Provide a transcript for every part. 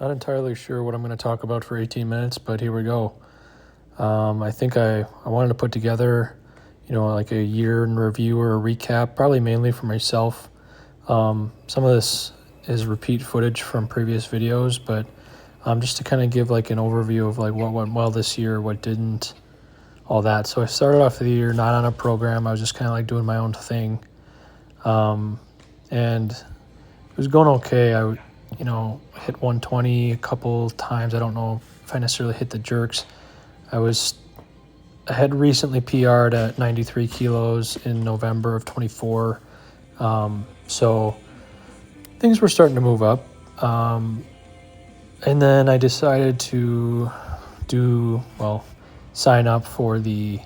Not entirely sure what I'm going to talk about for 18 minutes, but here we go. I think I wanted to put together, like a year in review or a recap, probably mainly for myself. Some of this is repeat footage from previous videos, but just to kind of give like an overview of like what went well this year, what didn't, all that. So I started off the year not on a program. I was just kind of like doing my own thing. And it was going okay. I hit 120 a couple times. I don't know if I necessarily hit the jerks. I had recently PR'd at 93 kilos in November of 24. So things were starting to move up. And then I decided to sign up for the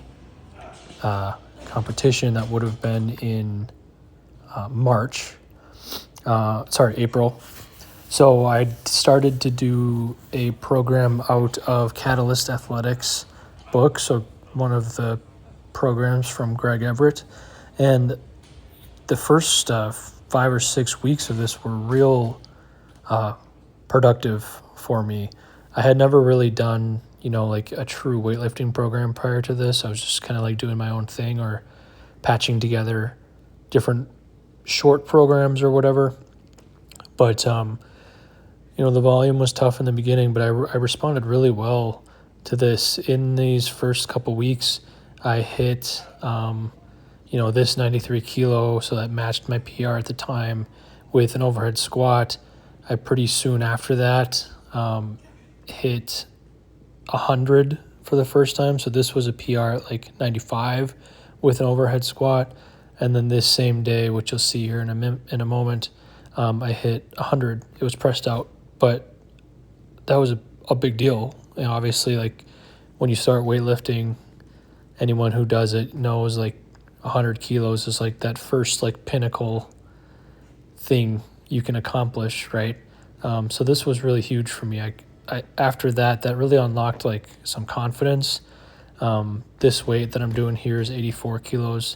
competition that would have been in April. So I started to do a program out of Catalyst Athletics book, so one of the programs from Greg Everett. And the first 5 or 6 weeks of this were real productive for me. I had never really done, like a true weightlifting program prior to this. I was just kind of like doing my own thing or patching together different short programs or whatever. But, the volume was tough in the beginning, but I responded really well to this. In these first couple weeks, I hit, this 93 kilo, so that matched my PR at the time with an overhead squat. I pretty soon after that hit 100 for the first time. So this was a PR at like 95 with an overhead squat. And then this same day, which you'll see here in a moment, I hit 100. It was pressed out, but that was a big deal. Obviously, like when you start weightlifting, anyone who does it knows like 100 kilos is like that first like pinnacle thing you can accomplish, right? So this was really huge for me. I after that really unlocked like some confidence. This weight that I'm doing here is 84 kilos,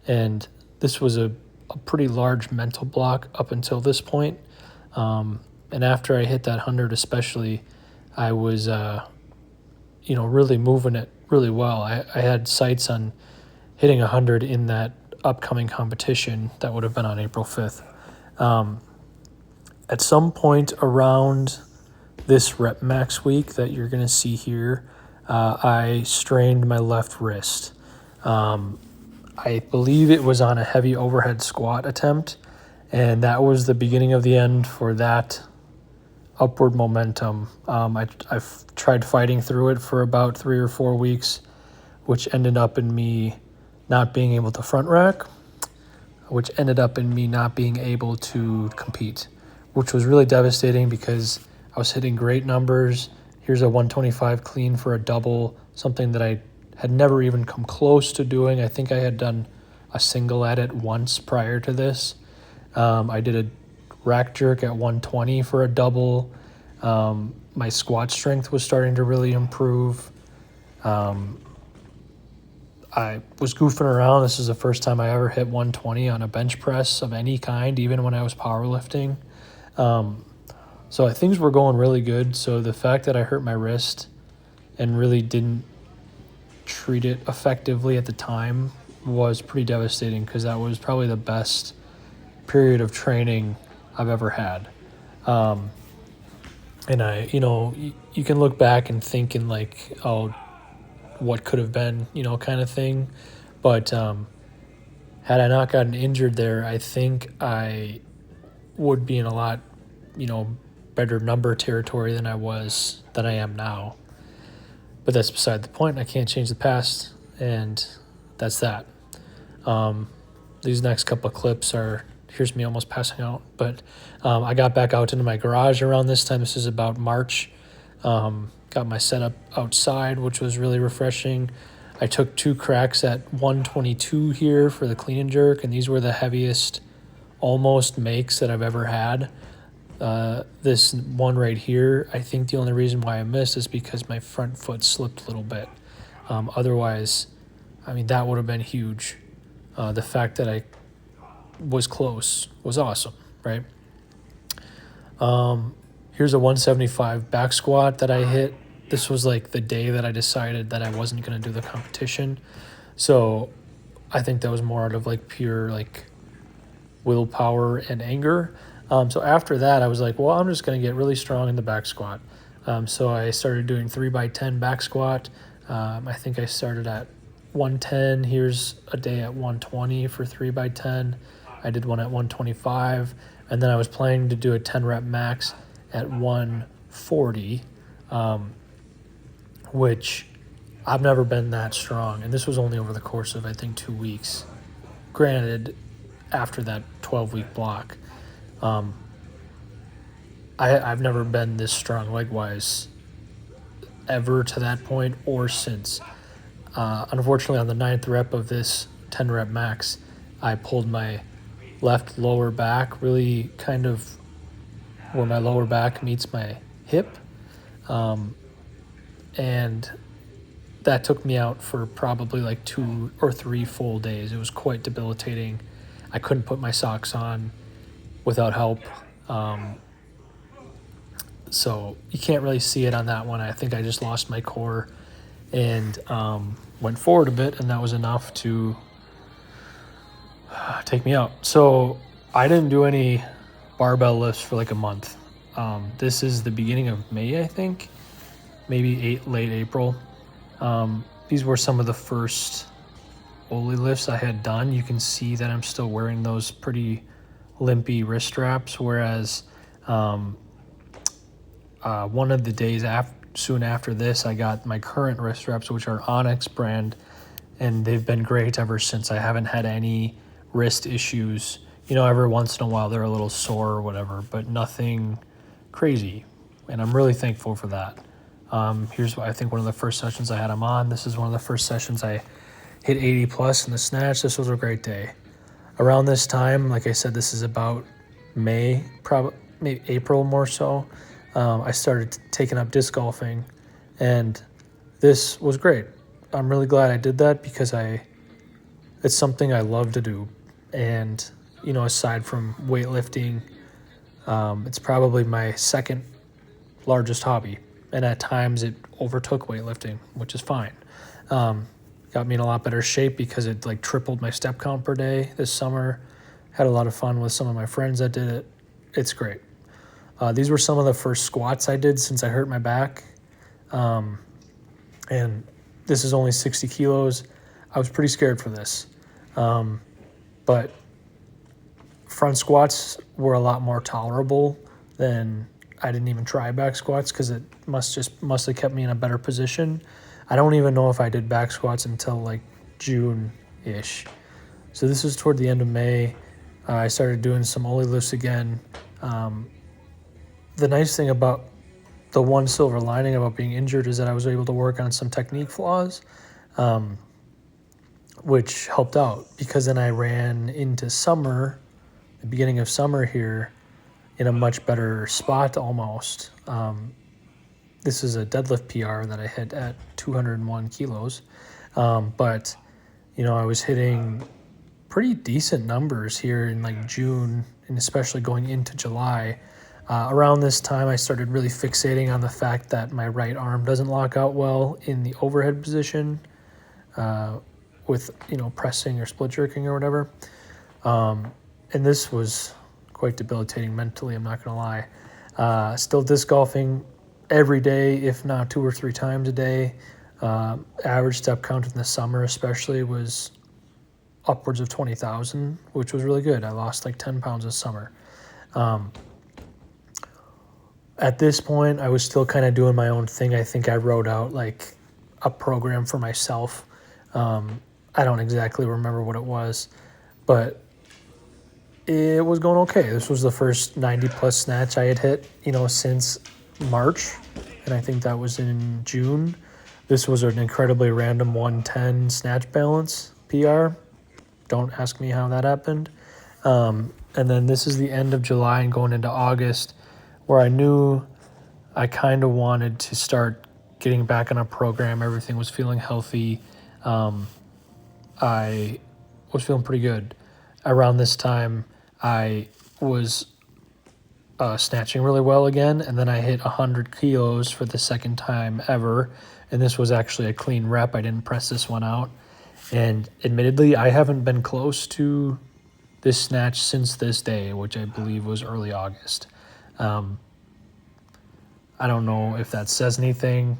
and this was a pretty large mental block up until this point. And after I hit that 100 especially, I was, really moving it really well. I had sights on hitting 100 in that upcoming competition that would have been on April 5th. At some point around this rep max week that you're going to see here, I strained my left wrist. I believe it was on a heavy overhead squat attempt, and that was the beginning of the end for that upward momentum. I've tried fighting through it for about 3 or 4 weeks, which ended up in me not being able to front rack, which ended up in me not being able to compete, which was really devastating because I was hitting great numbers. Here's a 125 clean for a double, something that I had never even come close to doing. I think I had done a single at it once prior to this. I did a rack jerk at 120 for a double. My squat strength was starting to really improve. I was goofing around. This is the first time I ever hit 120 on a bench press of any kind, even when I was powerlifting. So things were going really good. So the fact that I hurt my wrist and really didn't treat it effectively at the time was pretty devastating, because that was probably the best period of training I've ever had. And you can look back and think in like, oh, what could have been, kind of thing. But had I not gotten injured there, I think I would be in a lot, better number territory than I am now. But that's beside the point. I can't change the past, and that's that. These next couple of clips here's me almost passing out. But I got back out into my garage around this time. This is about March. Got my setup outside, which was really refreshing. I took 2 cracks at 122 here for the clean and jerk, and these were the heaviest almost makes that I've ever had. This one right here, I think the only reason why I missed is because my front foot slipped a little bit. Otherwise, that would have been huge. The fact that I was close was awesome, right? here's a 175 back squat that I hit. This was like the day that I decided that I wasn't going to do the competition. So I think that was more out of like pure like willpower and anger. So after that, I was like, well, I'm just going to get really strong in the back squat. So I started doing 3x10 back squat. I think I started at 110. Here's a day at 120 for 3x10. I did one at 125. And then I was planning to do a 10 rep max at 140, which I've never been that strong. And this was only over the course of, I think, 2 weeks. Granted, after that 12-week block. I've never been this strong leg-wise ever to that point or since. Unfortunately, on the 9th rep of this 10 rep max, I pulled my left lower back, really kind of where my lower back meets my hip. And that took me out for probably like 2 or 3 full days. It was quite debilitating. I couldn't put my socks on without help. So you can't really see it on that one. I think I just lost my core and went forward a bit, and that was enough to take me out. So I didn't do any barbell lifts for like a month. This is the beginning of May, I think, maybe late April. These were some of the first Oli lifts I had done. You can see that I'm still wearing those pretty limpy wrist straps, whereas one of the days soon after this, I got my current wrist straps, which are Onyx brand, and they've been great ever since. I haven't had any wrist issues. You know, every once in a while they're a little sore or whatever, but nothing crazy, and I'm really thankful for that. Here's, I think, one of the first sessions I had them on. This is one of the first sessions I hit 80 plus in the snatch. This was a great day. Around this time, like I said, this is about May, probably maybe April more so. I started taking up disc golfing, and this was great. I'm really glad I did that because it's something I love to do. And, you know, aside from weightlifting, it's probably my second largest hobby. And at times it overtook weightlifting, which is fine. Got me in a lot better shape because it like tripled my step count per day this summer. Had a lot of fun with some of my friends that did it. It's great. These were some of the first squats I did since I hurt my back. And this is only 60 kilos. I was pretty scared for this. But front squats were a lot more tolerable than I didn't even try back squats because it must have kept me in a better position. I don't even know if I did back squats until like June-ish. So this was toward the end of May. I started doing some Oli lifts again. The nice thing about the one silver lining about being injured is that I was able to work on some technique flaws, which helped out because then I ran into summer, the beginning of summer here, in a much better spot almost. This is a deadlift PR that I hit at 201 kilos. But, you know, I was hitting pretty decent numbers here in like June and especially going into July. Around this time, I started really fixating on the fact that my right arm doesn't lock out well in the overhead position with, you know, pressing or split jerking or whatever. And this was quite debilitating mentally, I'm not going to lie. Still disc golfing every day, if not 2 or 3 times a day. Average step count in the summer especially was upwards of 20,000, which was really good. I lost like 10 pounds this summer. At this point, I was still kind of doing my own thing. I think I wrote out like a program for myself. I don't exactly remember what it was, but it was going okay. This was the first 90 plus snatch I had hit, you know, since March, and I think that was in June. This was an incredibly random 110 snatch balance PR. Don't ask me how that happened. And then this is the end of July and going into August, where I knew I kind of wanted to start getting back on a program. Everything was feeling healthy. I was feeling pretty good. Around this time, I was snatching really well again, and then I hit 100 kilos for the second time ever, and this was actually a clean rep. I didn't press this one out, and admittedly, I haven't been close to this snatch since this day, which I believe was early August. I don't know if that says anything.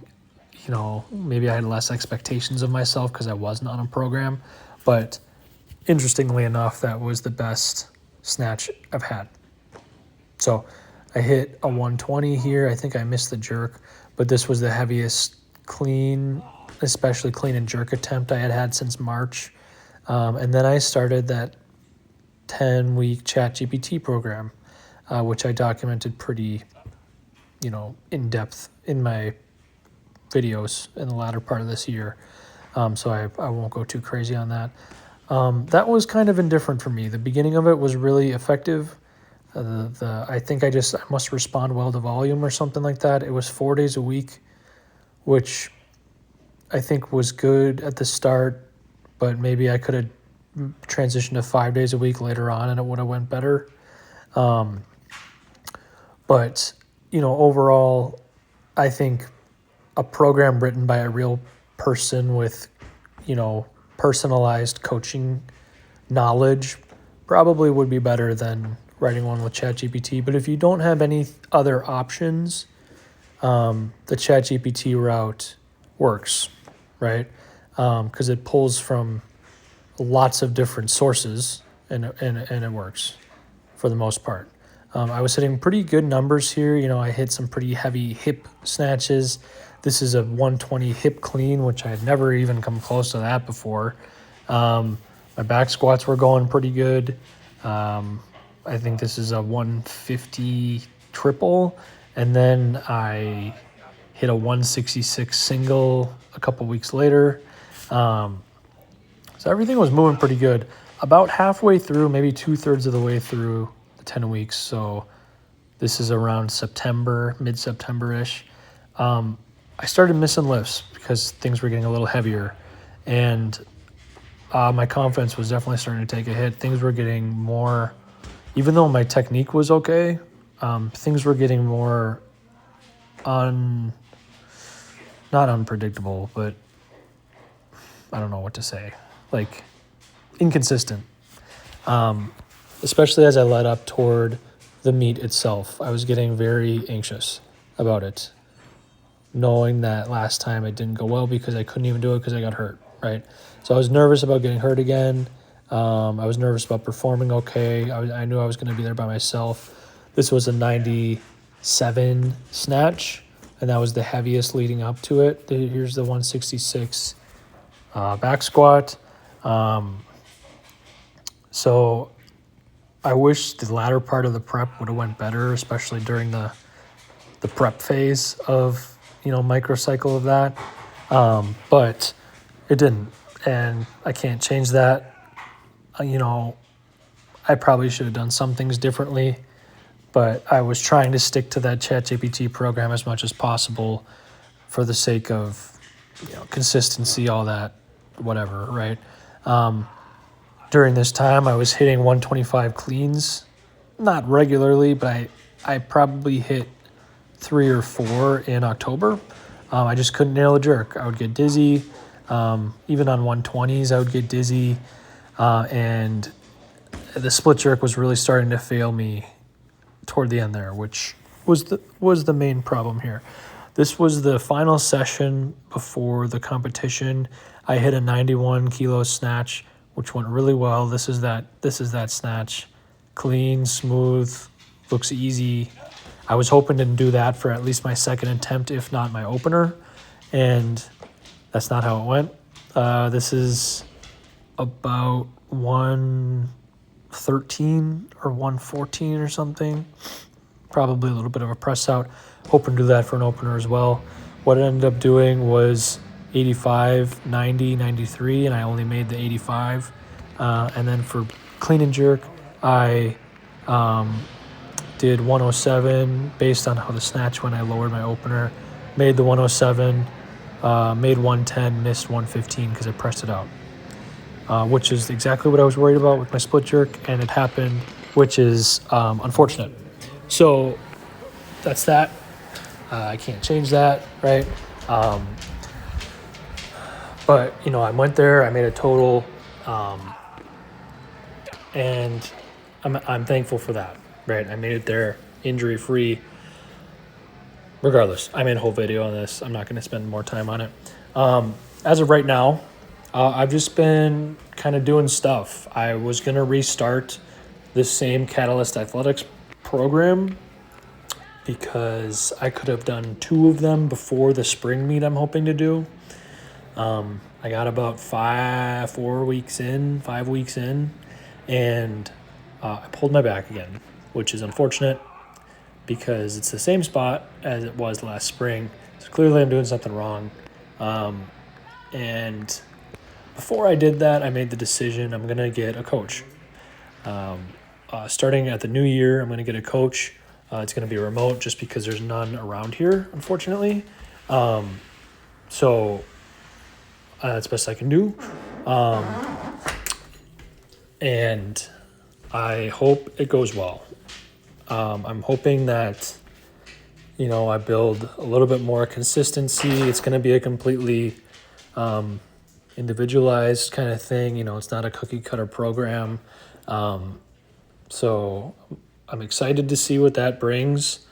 Maybe I had less expectations of myself because I wasn't on a program, but interestingly enough, that was the best snatch I've had. So I hit a 120 here. I think I missed the jerk, but this was the heaviest clean, especially clean and jerk attempt I had had since March. And then I started that 10-week ChatGPT program, which I documented pretty, in depth in my videos in the latter part of this year. So I won't go too crazy on that. That was kind of indifferent for me. The beginning of it was really effective. I think I must respond well to volume or something like that. It was 4 days a week, which I think was good at the start, but maybe I could have transitioned to 5 days a week later on and it would have went better. But, overall, I think a program written by a real person with, personalized coaching knowledge probably would be better than writing one with ChatGPT. But if you don't have any other options, the ChatGPT route works, right? Because it pulls from lots of different sources and it works for the most part. I was hitting pretty good numbers here. I hit some pretty heavy hip snatches. This is a 120 hip clean, which I had never even come close to that before. My back squats were going pretty good. I think this is a 150 triple. And then I hit a 166 single a couple weeks later. So everything was moving pretty good. About halfway through, maybe 2/3 of the way through the 10 weeks. So this is around September, mid-September-ish. I started missing lifts because things were getting a little heavier. And my confidence was definitely starting to take a hit. Things were getting more, even though my technique was okay, things were getting more not unpredictable, but I don't know what to say, like inconsistent. Especially as I led up toward the meet itself, I was getting very anxious about it, knowing that last time it didn't go well because I couldn't even do it because I got hurt, right? So I was nervous about getting hurt again. I was nervous about performing okay. I knew I was going to be there by myself. This was a 97 snatch, and that was the heaviest leading up to it. Here's the 166 back squat. So I wish the latter part of the prep would have went better, especially during the prep phase of, microcycle of that. But it didn't, and I can't change that. I probably should have done some things differently, but I was trying to stick to that ChatGPT program as much as possible for the sake of, consistency, all that, whatever, right? During this time, I was hitting 125 cleans, not regularly, but I probably hit 3 or 4 in October. I just couldn't nail a jerk. I would get dizzy. Even on 120s, I would get dizzy. And the split jerk was really starting to fail me toward the end there, which was the main problem here. This was the final session before the competition. I hit a 91 kilo snatch, which went really well. This is that snatch. Clean, smooth, looks easy. I was hoping to do that for at least my second attempt, if not my opener, and that's not how it went. This is about 113 or 114 or something. Probably a little bit of a press out. Hoping to do that for an opener as well. What I ended up doing was 85, 90, 93, and I only made the 85. And then for clean and jerk, I did 107 based on how the snatch went. I lowered my opener, made the 107, made 110, missed 115 because I pressed it out, which is exactly what I was worried about with my split jerk, and it happened, which is unfortunate. So that's that. I can't change that, right? But, I went there, I made a total, and I'm thankful for that, right? I made it there injury free. Regardless, I made a whole video on this. I'm not going to spend more time on it. As of right now, I've just been kind of doing stuff. I was going to restart this same Catalyst Athletics program because I could have done 2 of them before the spring meet I'm hoping to do. I got about 5 weeks in, and I pulled my back again, which is unfortunate because it's the same spot as it was last spring. So clearly I'm doing something wrong. And before I did that, I made the decision I'm going to get a coach. Starting at the new year, I'm going to get a coach. It's going to be remote just because there's none around here, unfortunately. So that's best I can do. And I hope it goes well. I'm hoping that, I build a little bit more consistency. It's going to be a completely individualized kind of thing. It's not a cookie cutter program. So I'm excited to see what that brings.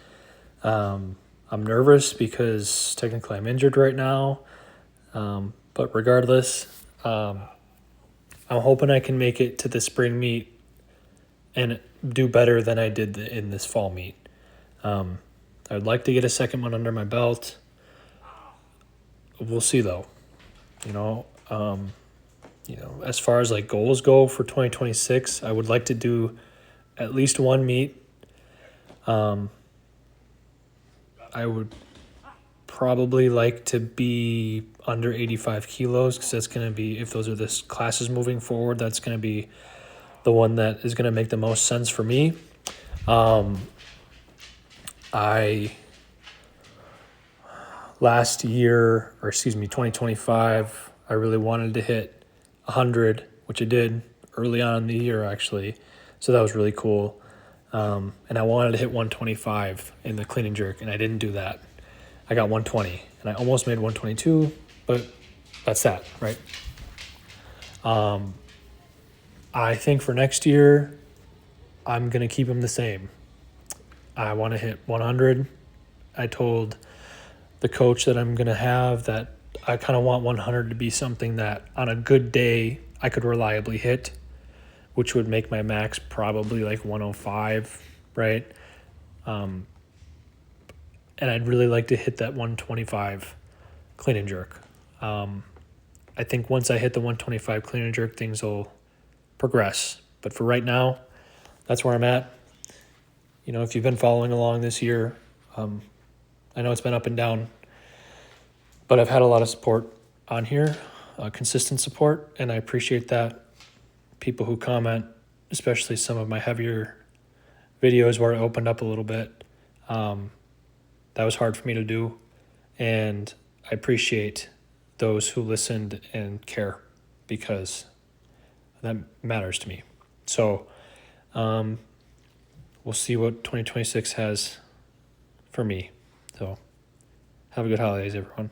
I'm nervous because technically I'm injured right now. But regardless, I'm hoping I can make it to the spring meet and do better than I did in this fall meet. I'd like to get a second one under my belt. We'll see though. As far as like goals go for 2026, I would like to do at least one meet. I would probably like to be under 85 kilos because that's going to be, if those are the classes moving forward, that's going to be the one that is going to make the most sense for me. Last year, 2025, I really wanted to hit 100, which I did early on in the year, actually. So that was really cool. And I wanted to hit 125 in the clean and jerk, and I didn't do that. I got 120, and I almost made 122, but that's that, right? I think for next year, I'm going to keep them the same. I want to hit 100. I told the coach that I'm going to have that I kind of want 100 to be something that on a good day I could reliably hit, which would make my max probably like 105, right? And I'd really like to hit that 125 clean and jerk. I think once I hit the 125 clean and jerk, things will progress. But for right now, that's where I'm at. If you've been following along this year, I know it's been up and down, but I've had a lot of support on here, consistent support, and I appreciate that. People who comment, especially some of my heavier videos where I opened up a little bit, that was hard for me to do, and I appreciate those who listened and care because that matters to me. So we'll see what 2026 has for me. So have a good holidays, everyone.